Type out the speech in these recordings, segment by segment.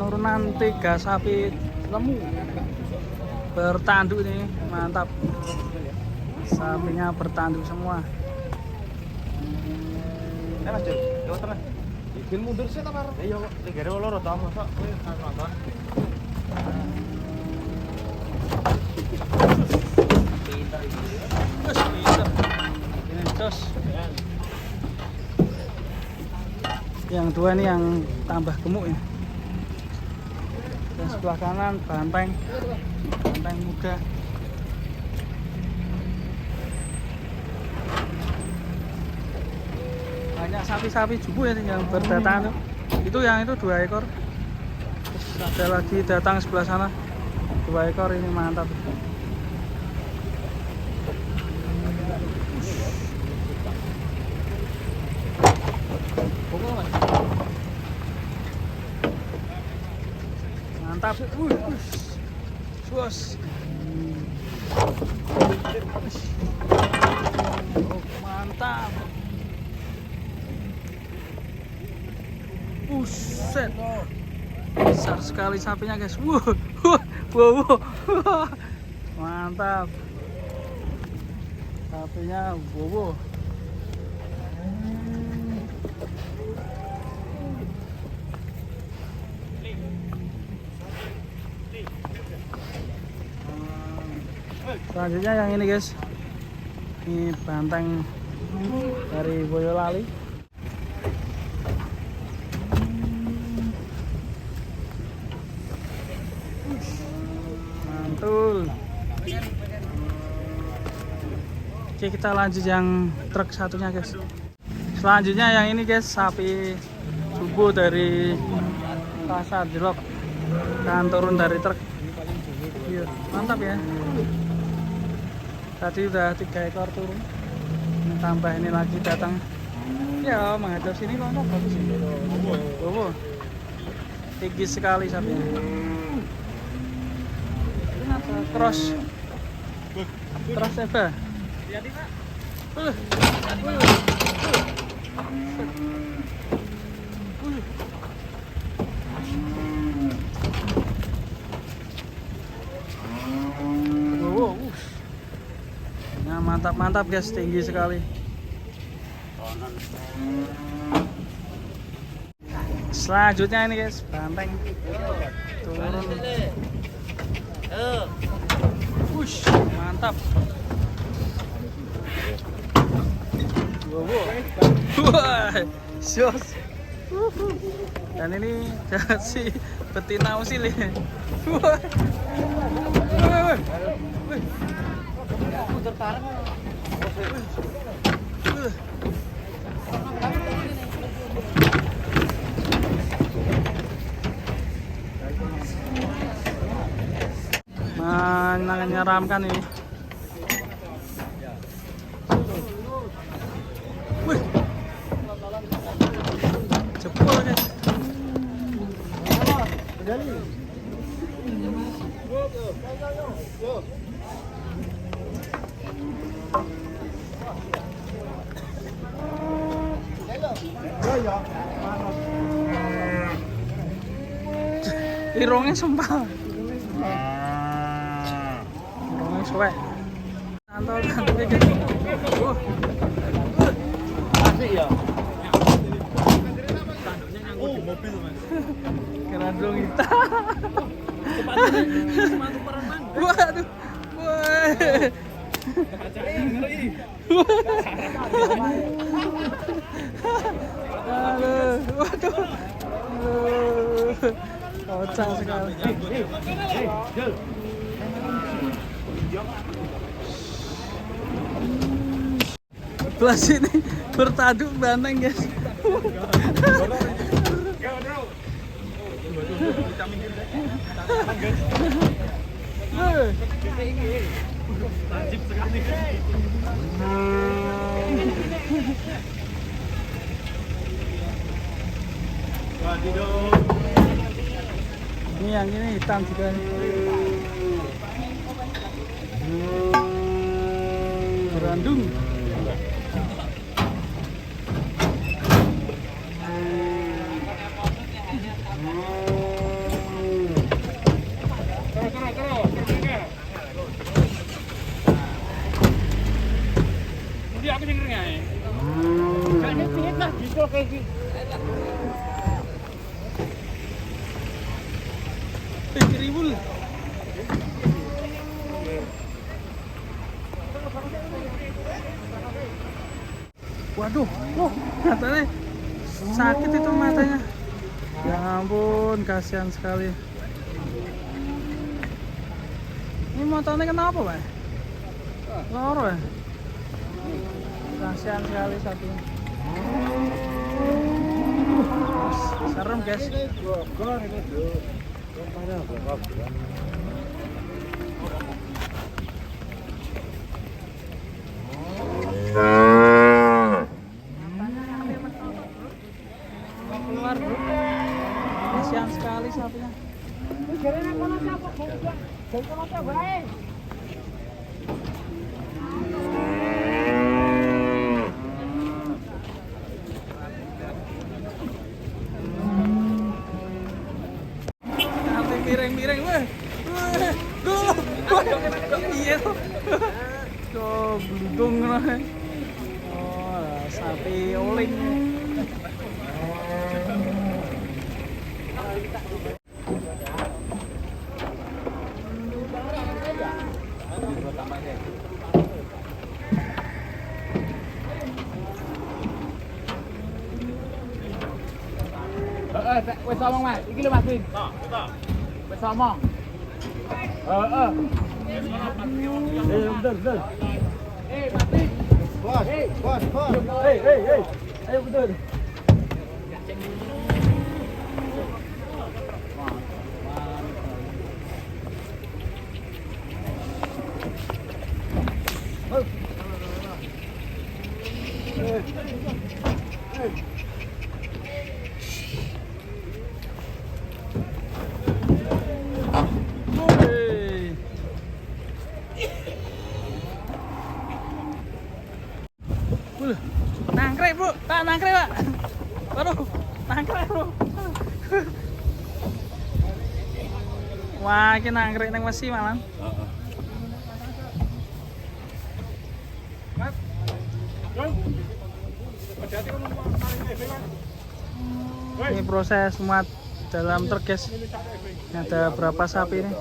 Penurunan 3 sapi lemu bertanduk ini, mantap. Sapinya bertanduk semua. Mas Jul, lewat tengah. Izin mundur sih ta, Mar? Iya kok, negara loro ta, mosok kowe nonton. Pinter. Ini jos. Yang dua ini yang tambah gemuk ini. Dan sebelah kanan banteng muda. Banyak sapi-sapi jubu ya yang berdatangan itu yang itu 2 ekor. Terus ada lagi datang sebelah sana 2 ekor, ini mantap. Mantap. Bos. Mantap. Buset. Besar sekali sapinya, guys. Wow. Mantap. Sapinya wow. Selanjutnya yang ini, guys. Ini banteng dari Boyolali. Mantul. Oke, kita lanjut yang truk satunya, guys. Selanjutnya yang ini, guys, sapi subuh dari pasar Jelok. Dan turun dari truk. Iya, mantap ya. Tadi udah 3 ekor turun. Ini tambah ini lagi datang. Ya, menghadap sini mantap, bagus ini. Oh, tinggi sekali sapinya. Ini apa? Cross apa? Jadi, Pak. Nah, mantap guys, tinggi sekali. Selanjutnya ini, guys, banteng turun. Mantap. Wah, jos. Dan ini si betina usil ini. Menyeramkan ini. Jebol, guys. Irungnya sumpah. Irungnya suwek. Tantol gitu. Asik ya. Tanduknya ngangkut di mobil, Mas. Kerandung kita. Sepatu perenang. Waduh. Woi. Aduh, waduh. Kocak sekali. Belah sini bertaduk banteng, guys. Tajib sekali. Ini yang ini hitam juga nih. Berandung. Ribul. Waduh, matanya sakit itu matanya. Ya ampun, kasihan sekali. Ini motornya kenapa, Pak? Loro ya? Kasihan sekali sapinya. Serem, guys. Keluar, bro. Kasihan sekali sapinya. Sampai miring-miring, weh. Duh. Iya. Tuh, bludung lah. Oh, sapi oling. Wes ngomong, Mas. Iki lho Mas Win. Wes ngomong. Betul. Mas Win. Bos. Ayo betul. Nangkrik, Bro. Pak, nangkrik, Pak. Waduh, nangkrik, Bro. Wah, ini nangkrik nang Mesi malah. Ini proses muat dalam truk, guys. Ada berapa sapi ini?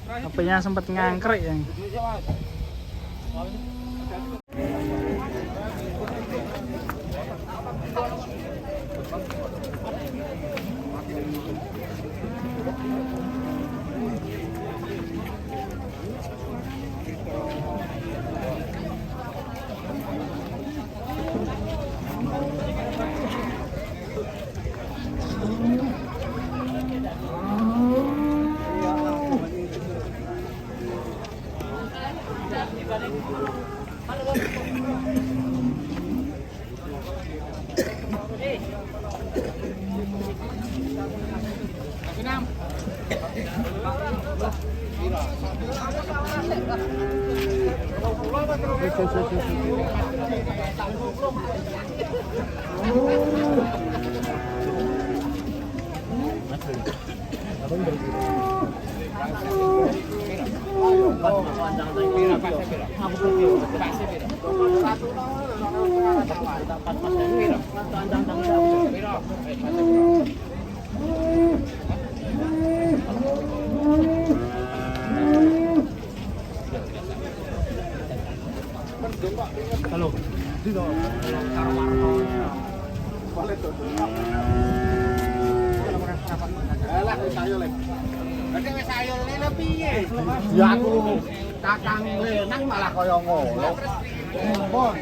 Sapinya sempat ngangkrik ya. Halo. Ya aku kakang nang malah kaya ngono. Pon.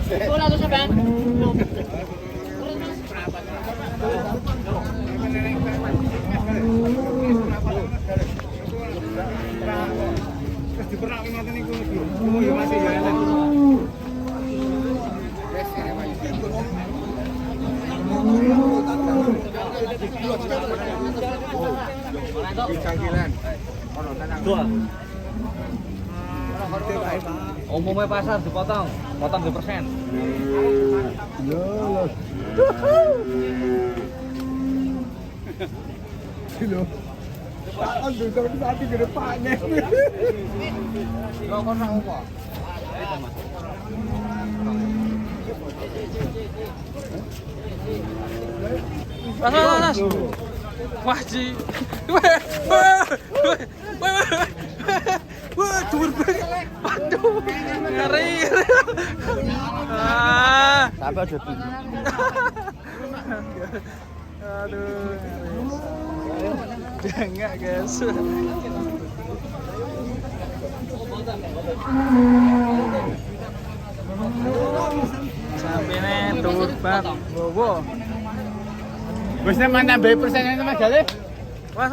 Wala to sa bank. Cangkilan. Dua. Umumnya pasar dipotong, potong 2%. Kilo. Pak, aduh, tapi tadi ke depannya. Lo kosong apa? Mas. Wah, Ji. Wah, dur banget. Aduh, ngeri. Ah. Sampai aja tuh. Aduh, ngeri. Enggak, guys. Sampinnya dur banget. Bobo. Wis nek nambah persennya Mas Gale. Mas.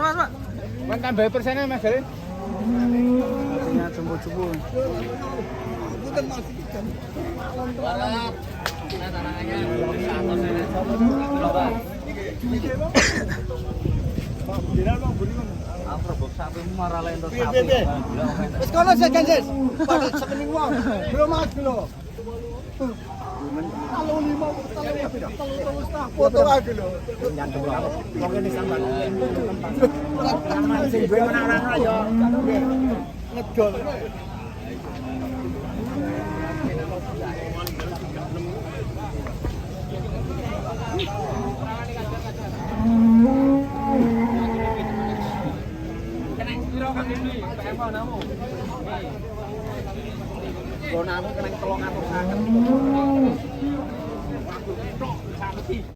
Nambah persennya Mas Gale. Artinya jumbo-jumbo. Wis kono sik Ganjes. Pada sekening wong. Belum Mas lho. Kalau 5 foto lagi lho. Wong ini sampean. Sing duwe menang-menang ayo. Ngedol. Kalau namu kena 350.